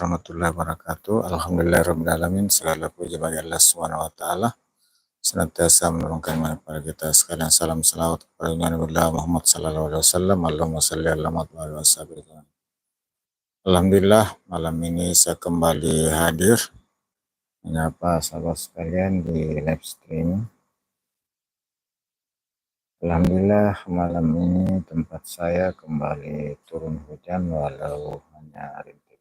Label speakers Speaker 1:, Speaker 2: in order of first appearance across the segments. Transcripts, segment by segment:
Speaker 1: Warahmatullahi wabarakatuh. Alhamdulillahirrahmanirrahim. Segala puji bagi Allah Subhanahu wa taala. Senantiasa menurunkan iman kepada kita sekalian. Salam salawat kepada Nabi Muhammad sallallahu alaihi wasallam. Allahumma shalli ala Muhammad wa sallam. Alhamdulillah, malam ini saya kembali hadir menyapa sahabat sekalian di live streaming. Alhamdulillah, malam ini tempat saya kembali turun hujan walau hanya rintik.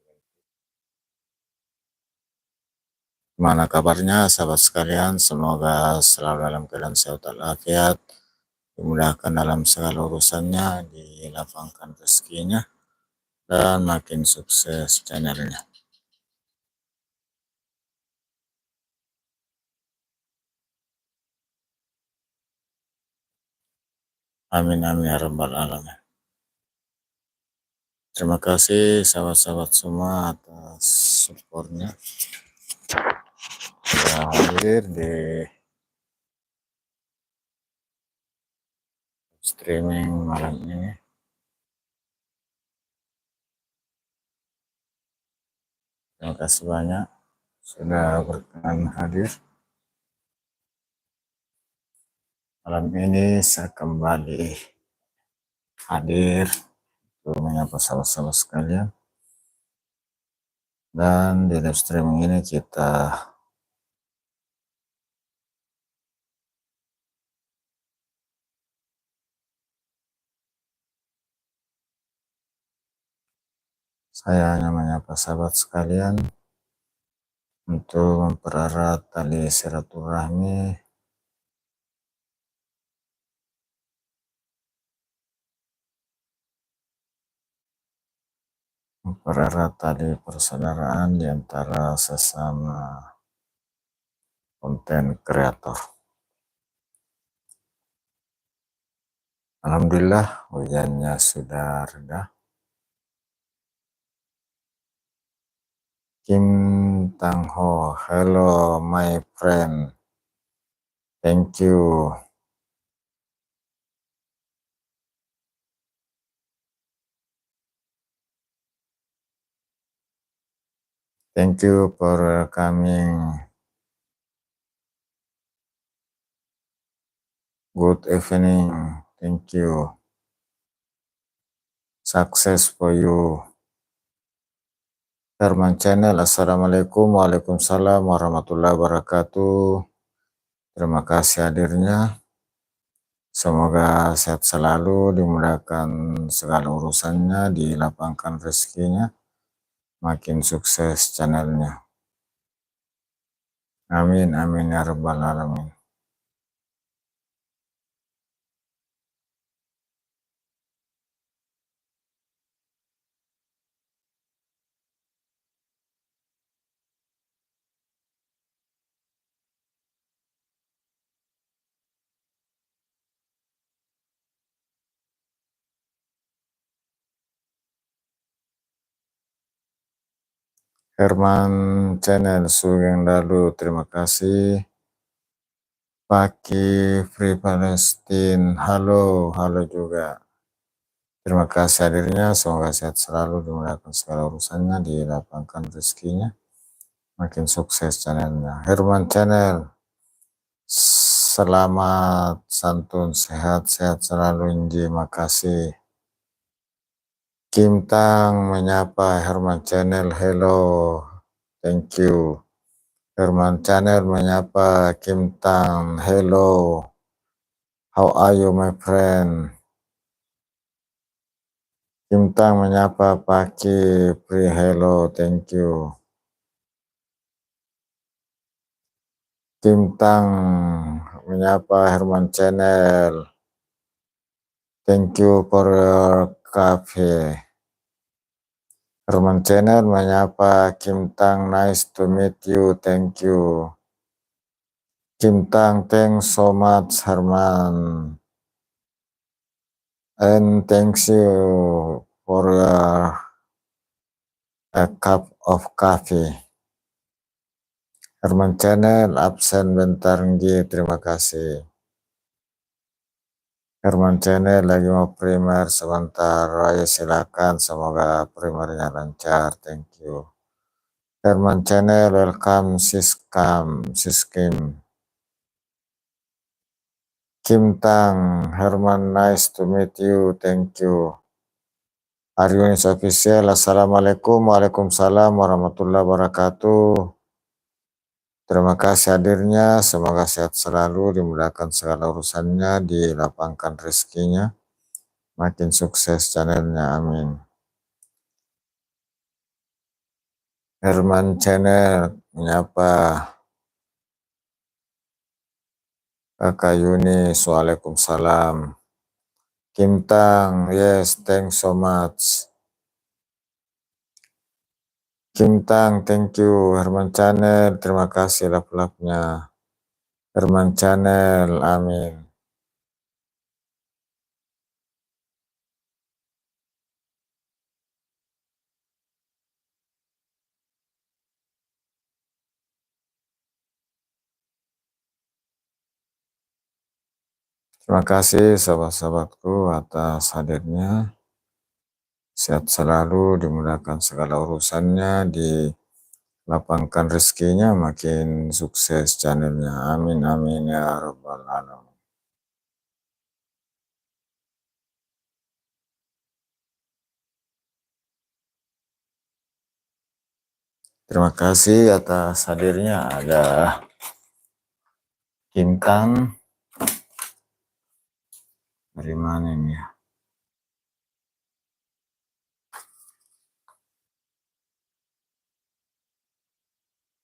Speaker 1: Gimana kabarnya sahabat sekalian? Semoga selalu dalam keadaan sehat walafiat, dimudahkan dalam segala urusannya, dilapangkan rezekinya, dan makin sukses channelnya. Amin amin ya rabbal alamin. Terima kasih sahabat-sahabat semua atas supportnya sudah hadir di streaming malam ini. Terima kasih banyak sudah berkenan hadir. Malam ini saya kembali hadir untuk menyapa sahabat-sahabat sekalian. Dan di live streaming ini saya hanya menyapa sahabat sekalian untuk mempererat tali silaturahmi, mempererat tali persaudaraan di antara sesama konten kreator. Alhamdulillah hujannya sudah reda. Kim Tang Ho, hello my friend, thank you. Thank you for coming. Good evening, thank you. Success for you. Herman Channel, Assalamualaikum, Waalaikumsalam warahmatullahi wabarakatuh. Terima kasih hadirnya. Semoga sehat selalu, dimudahkan segala urusannya, dilapangkan rezekinya, makin sukses channelnya. Amin, amin ya rabbal alamin. Herman Channel, Sugeng Lalu, terima kasih. Paki Free Palestine, halo juga. Terima kasih hadirnya, semoga sehat selalu, dimudahkan segala urusannya, dilapangkan rezekinya, makin sukses channelnya. Herman Channel, selamat santun, sehat-sehat selalu, Inji, makasih. Kim Tang menyapa Herman Channel, hello, thank you. Herman Channel menyapa Kim Tang, hello, how are you my friend? Kim Tang menyapa Paki Pri, hello, thank you. Kim Tang menyapa Herman Channel, thank you for your coffee. Herman Channel menyapa Kim Tang, nice to meet you, thank you. Kim Tang, thanks so much Herman, and thanks you for a cup of coffee. Herman Channel absen bentar, Ngi, terima kasih. Herman Channel lagi mau primer sebentar, ayo silakan, semoga primernya lancar, thank you. Herman Channel, welcome. Siskim. Kim Tang, Herman, nice to meet you, thank you. Aryunis Official, Assalamualaikum, Waalaikumsalam warahmatullahi wabarakatuh. Terima kasih hadirnya, semoga sehat selalu, dimudahkan segala urusannya, dilapangkan rezekinya, makin sukses channelnya, amin. Herman Channel, menyapa. Kakak Yunis, Waalaikumsalam. Kim Tang, yes, thanks so much. Kim Tang, thank you. Herman Channel, terima kasih lap-lapnya. Herman Channel, amin. Terima kasih sahabat-sahabatku atas hadirnya. Sehat selalu, dimudahkan segala urusannya, dilapangkan rezekinya, makin sukses channelnya. Amin, amin ya rabbal alamin. Terima kasih atas hadirnya. Ada Kim Tang. Dari mana ini ya?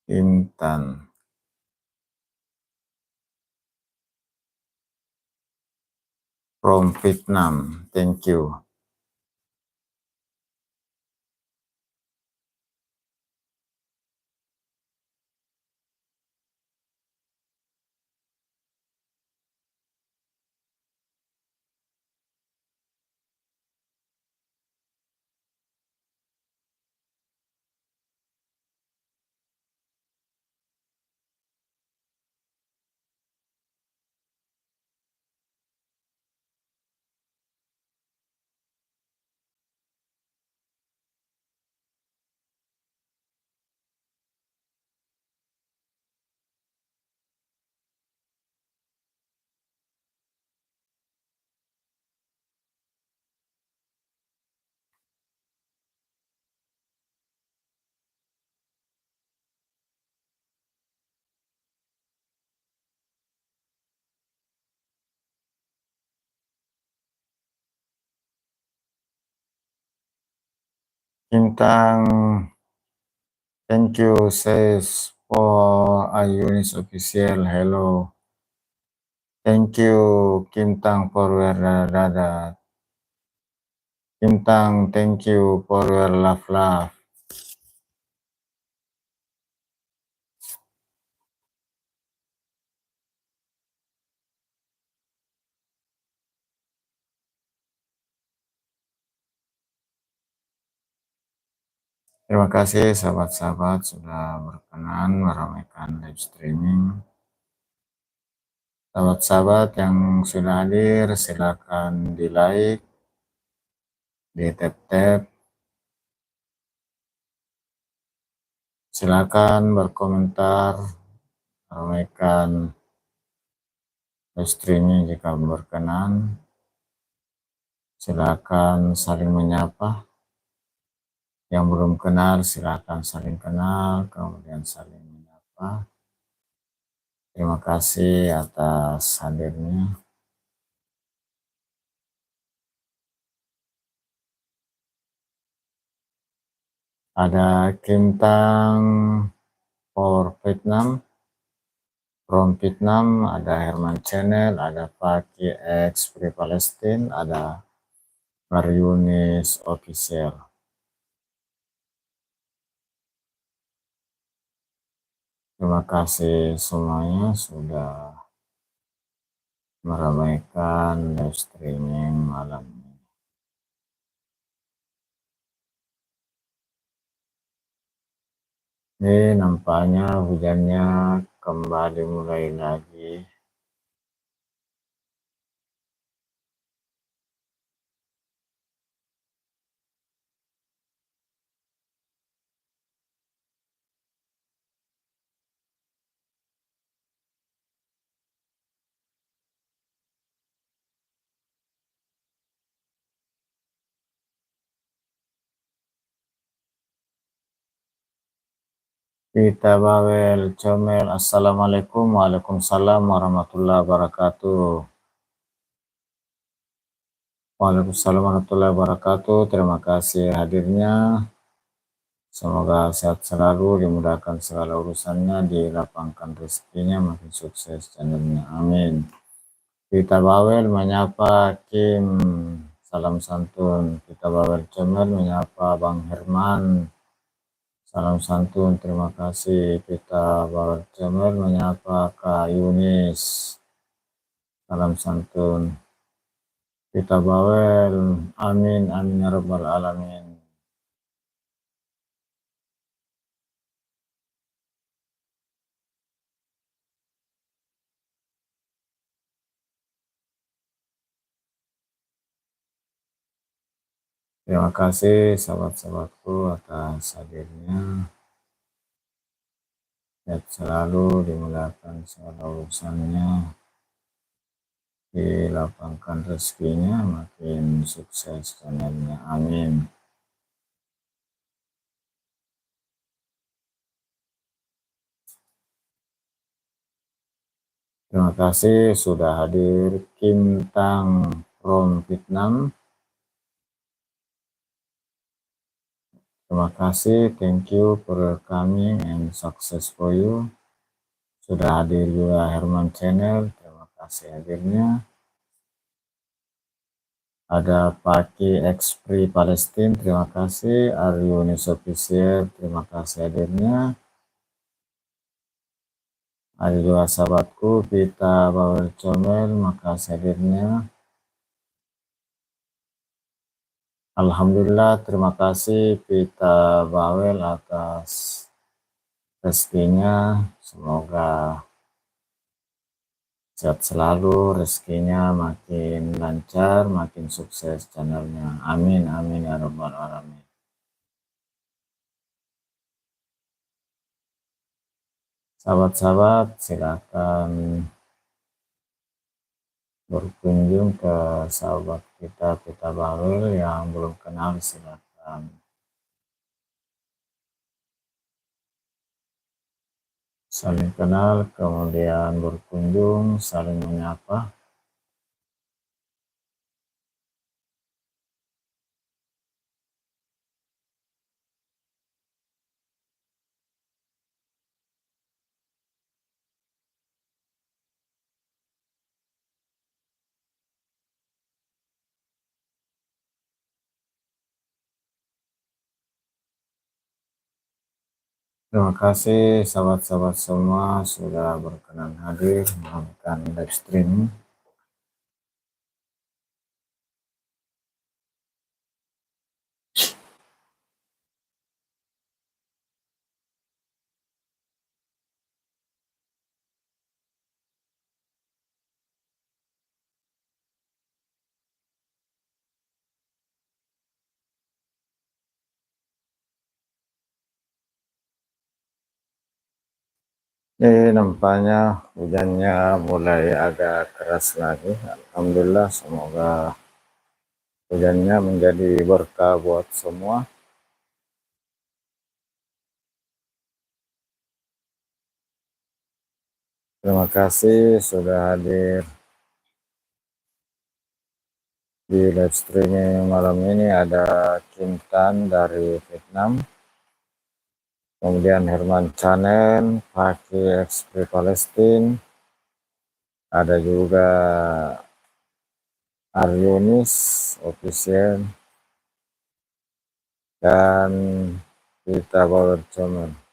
Speaker 1: Intan. From Vietnam, thank you. Bintang, thank you, says for Ayunis Official, hello. Thank you, Kim Tang, for your dada. Kim Tang, thank you for your love. Terima kasih sahabat-sahabat sudah berkenan meramaikan live streaming. Sahabat-sahabat yang sudah hadir, silakan di like, di tap-tap. Silakan berkomentar, ramaikan live streaming jika berkenan. Silakan saling menyapa. Yang belum kenal silakan saling kenal, kemudian saling menyapa. Terima kasih atas hadirnya. Ada Kim Tang for Vietnam, from Vietnam, ada Herman Channel, ada Paki X Free Palestine, ada Maryunis Official. Terima kasih semuanya sudah meramaikan live streaming malam ini. Ini nampaknya hujannya kembali mulai lagi. Kita bawel comel. Assalamualaikum. Waalaikumsalam warahmatullahi wabarakatuh. Waalaikumsalam warahmatullahi wabarakatuh. Terima kasih hadirnya. Semoga sehat selalu, dimudahkan segala urusannya, dilapangkan rezekinya, makin sukses channelnya. Amin. Kita bawel menyapa Kim. Salam santun. Kita bawel comel menyapa Bang Herman. Salam santun, terima kasih. Kita bawel comel menyapa Kak Yunis. Salam santun. Kita bawel. Amin, amin ya rabbal alamin. Terima kasih sahabat-sahabatku atas hadirnya. Sehat selalu, dimudahkan segala urusannya, dilapangkan rezekinya, makin sukses channelnya. Amin. Terima kasih sudah hadir Kim Tang from Vietnam. Terima kasih, thank you for coming and success for you. Sudah hadir juga Herman Channel, terima kasih hadirnya. Ada Paki Expri Palestine, terima kasih. Aryunis Official, terima kasih hadirnya. Ada juga sahabatku Vita Bawel Comel, makasih hadirnya. Alhamdulillah, terima kasih Vita Bawel atas rezekinya. Semoga sehat selalu, rezekinya makin lancar, makin sukses channelnya. Amin, amin ya rabbal alamin. Sahabat-sahabat, silakan berkunjung ke sahabat kita Bawel yang belum kenal, silakan saling kenal, kemudian berkunjung, saling menyapa. Terima kasih sahabat-sahabat semua sudah berkenan hadir melakukan live streaming. Nampaknya hujannya mulai agak keras lagi. Alhamdulillah, semoga hujannya menjadi berkah buat semua. Terima kasih sudah hadir di live streaming malam ini. Ada Kim Tan dari Vietnam, kemudian Herman Channel, Paki Expri Palestine, ada juga Aryunis Official, dan kita Power Channel.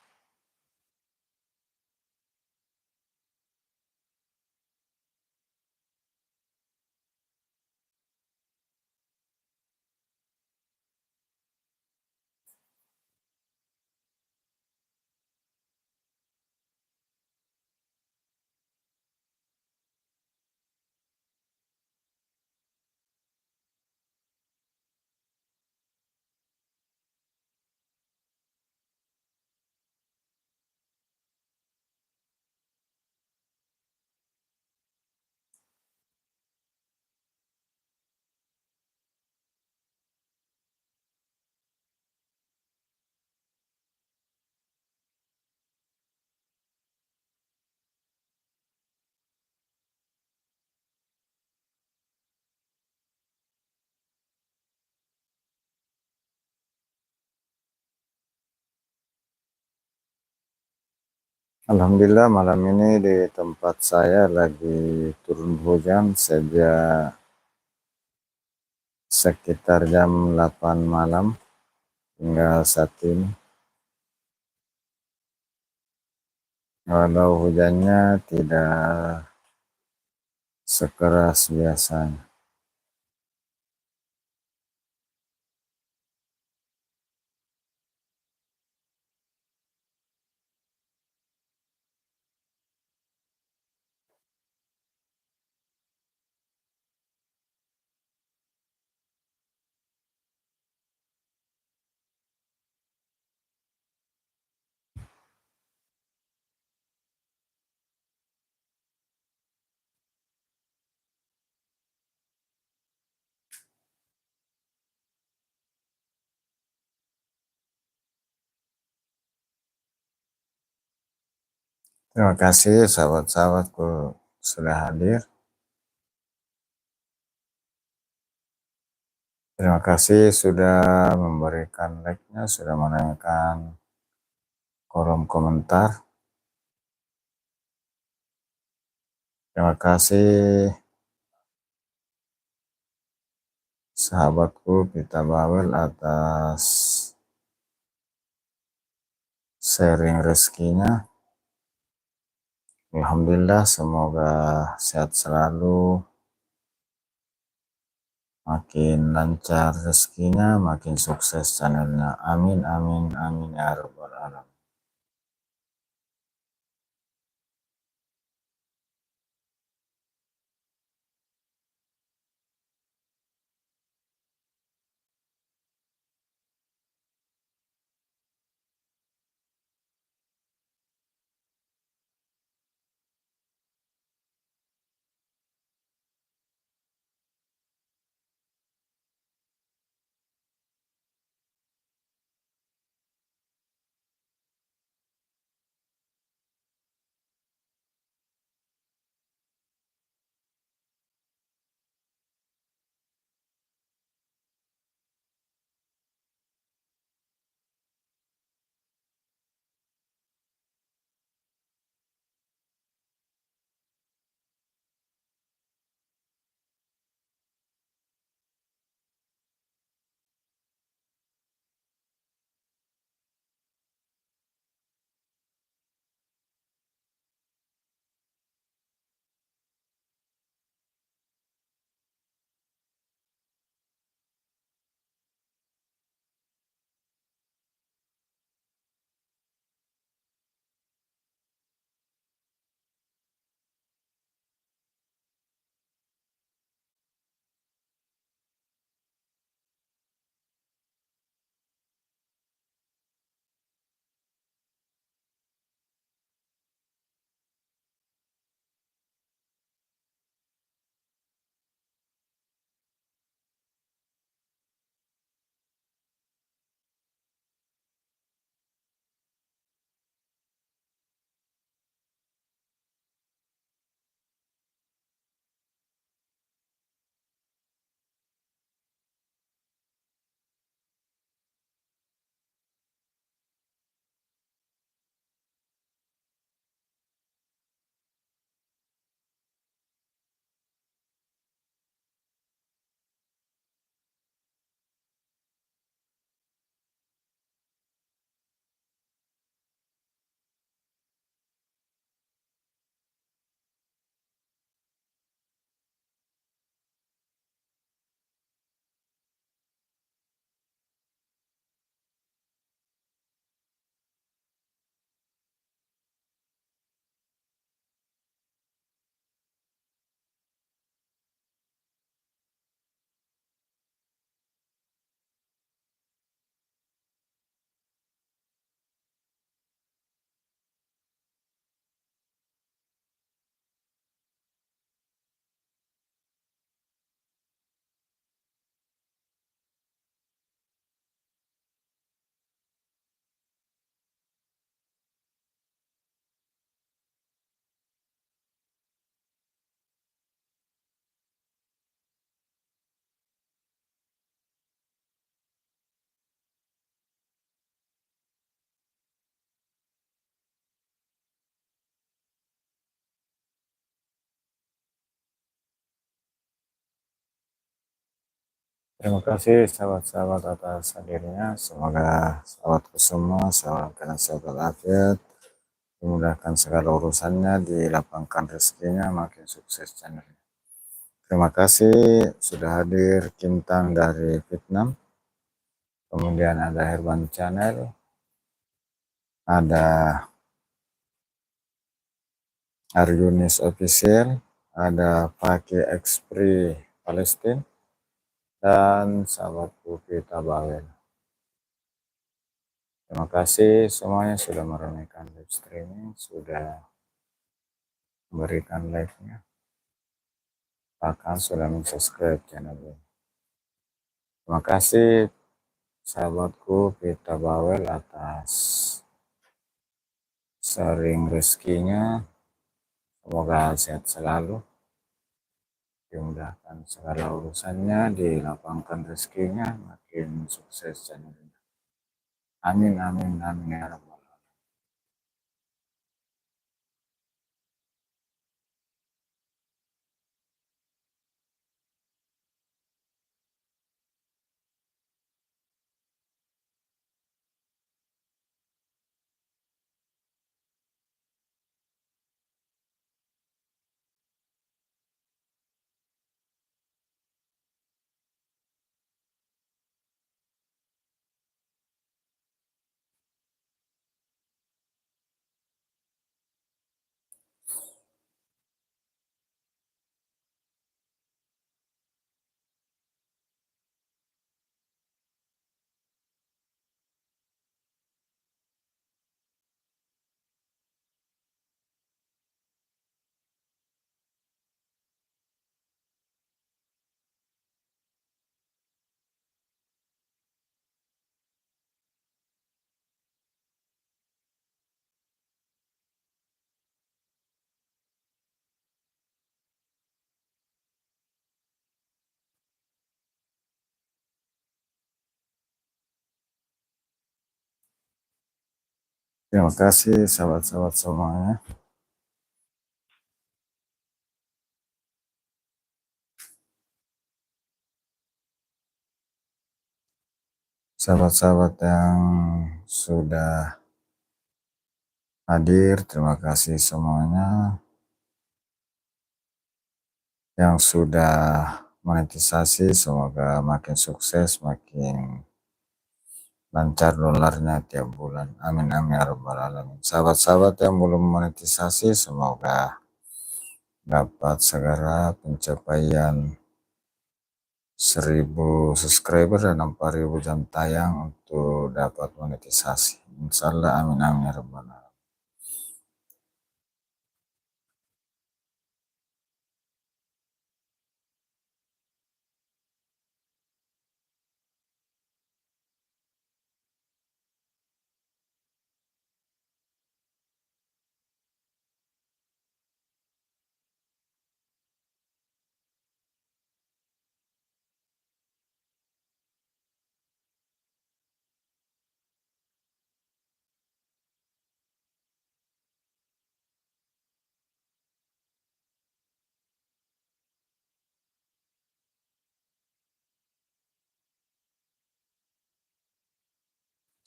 Speaker 1: Alhamdulillah malam ini di tempat saya lagi turun hujan sejak sekitar jam 8 malam hingga saat ini. Walau hujannya tidak sekeras biasanya. Terima kasih sahabat-sahabatku sudah hadir. Terima kasih sudah memberikan like-nya, sudah menanyakan kolom komentar. Terima kasih sahabatku Pita Bawel atas sharing rezekinya. Alhamdulillah, semoga sehat selalu, makin lancar rezekinya, makin sukses channelnya. Amin, amin, amin ya rabbal alamin. Terima kasih sahabat-sahabat atas hadirnya. Semoga sahabatku semua selalu dalam sehat walafiat, dimudahkan segala urusannya, dilapangkan rezekinya, makin sukses channelnya. Terima kasih sudah hadir Kintang dari Vietnam. Kemudian ada Herban Channel, ada Aryunis Official, ada Fakih Expri Palestine, dan sahabatku Vita Bawel. Terima kasih semuanya sudah meramaikan live streaming, sudah memberikan like-nya, bahkan sudah subscribe channel ini. Terima kasih sahabatku Vita Bawel atas sharing rezekinya. Semoga sehat selalu, dimudahkan segala urusannya, dilapangkan rezekinya, makin sukses channel ini. Amin, amin, amin ya Rabbal. Terima kasih sahabat-sahabat semuanya. Sahabat-sahabat yang sudah hadir, terima kasih semuanya. Yang sudah monetisasi, semoga makin sukses, makin lancar dolarnya tiap bulan. Amin, amin ya Rabbal Alamin. Sahabat-sahabat yang belum monetisasi, semoga dapat segera pencapaian 1000 subscriber dan 4000 jam tayang untuk dapat monetisasi. Insya Allah, amin, amin ya Rabbal Alamin.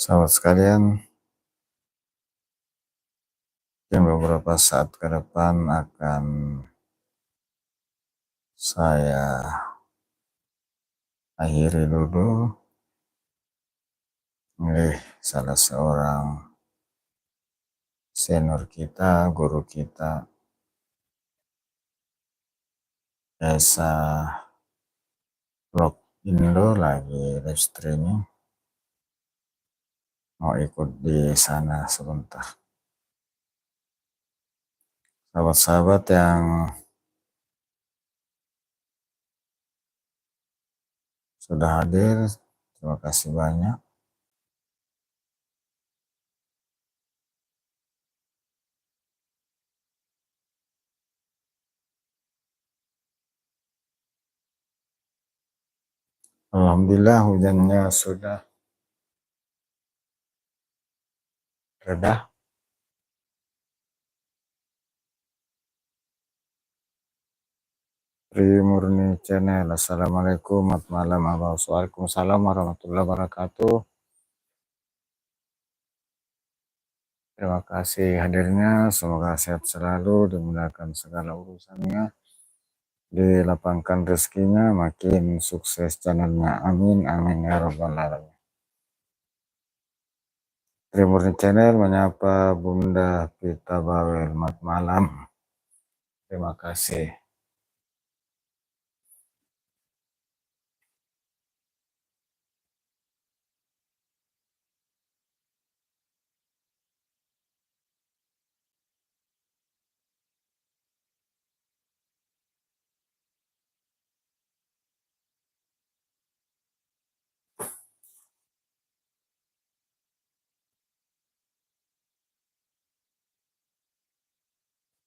Speaker 1: Sahabat sekalian, yang beberapa saat ke depan akan saya akhiri dulu oleh salah seorang senior kita, guru kita, Esa Vlog Indo, lagi live streaming. Mau ikut di sana sebentar. Sahabat-sahabat yang sudah hadir, terima kasih banyak. Alhamdulillah hujannya sudah reda. Trimurni Channel. Assalamualaikum warahmatullahi wabarakatuh. Waalaikumsalam warahmatullahi wabarakatuh. Terima kasih hadirnya. Semoga sehat selalu, dimudahkan segala urusannya, dilapangkan rezekinya, makin sukses channelnya. Amin, amin ya rabbal alamin. Trimurni Channel menyapa Bunda Pita Bawel. Selamat malam. Terima kasih.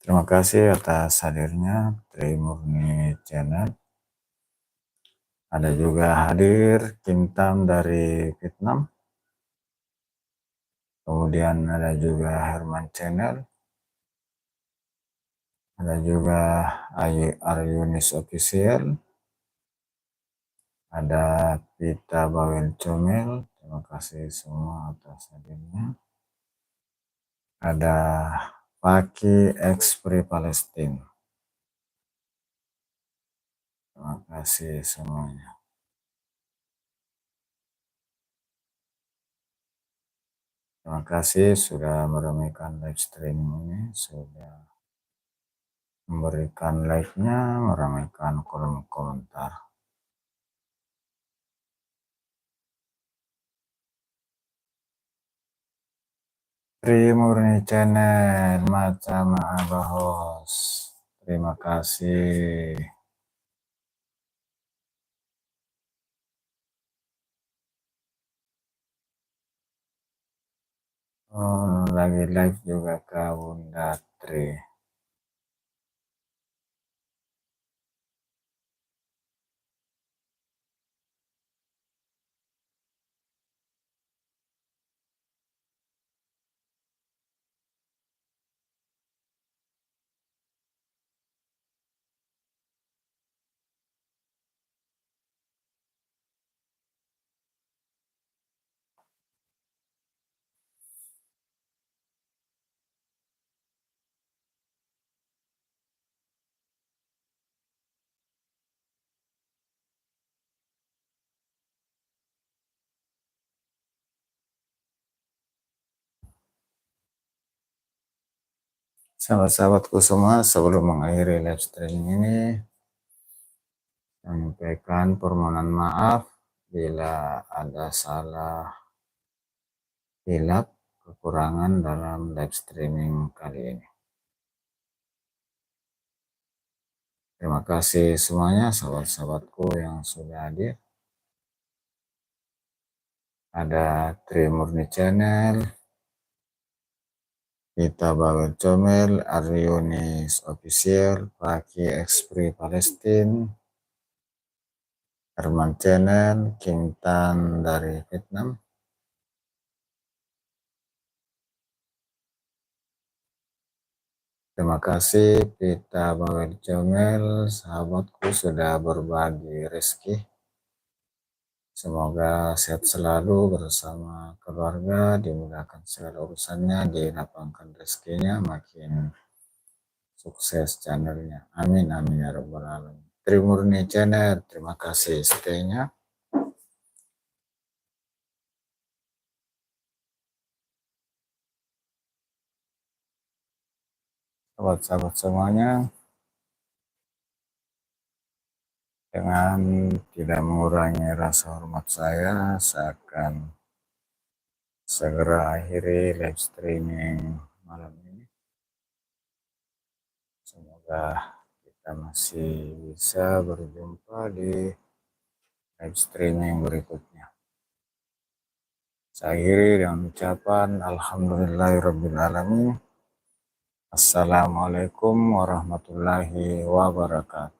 Speaker 1: Terima kasih atas hadirnya Trimurni Channel. Ada juga hadir Kintam dari Vietnam. Kemudian ada juga Herman Channel. Ada juga Aryunis Official. Ada Pita Bawel Comel. Terima kasih semua atas hadirnya. Ada Paki Expre Palestine. Terima kasih semuanya. Terima kasih sudah meramaikan live streaming ini, sudah memberikan like-nya, meramaikan kolom komentar. Trimurni Channel, macam Abah Host. Terima kasih. Oh, lagi live juga Kak Bunda Tri. Sahabat-sahabatku semua, sebelum mengakhiri live streaming ini, menyampaikan permohonan maaf bila ada salah hilap, kekurangan dalam live streaming kali ini. Terima kasih semuanya sahabat-sahabatku yang sudah hadir. Ada Trimurni Channel, Pita Bawel Comel, Aryunis Official, Paki Expre Palestine, Herman Channel, Kintan dari Vietnam. Terima kasih Pita Bawel Comel, sahabatku sudah berbagi rezeki. Semoga sehat selalu bersama keluarga, dimudahkan segala urusannya, dilapangkan rezekinya, makin sukses channelnya. Amin, amin ya rabbal alamin. Trimurni Channel, terima kasih stay-nya. Sahabat-sahabat semuanya, dengan tidak mengurangi rasa hormat saya akan segera akhiri live streaming malam ini. Semoga kita masih bisa berjumpa di live streaming berikutnya. Saya akhiri dengan ucapan Alhamdulillahirrabbilalamin. Assalamualaikum warahmatullahi wabarakatuh.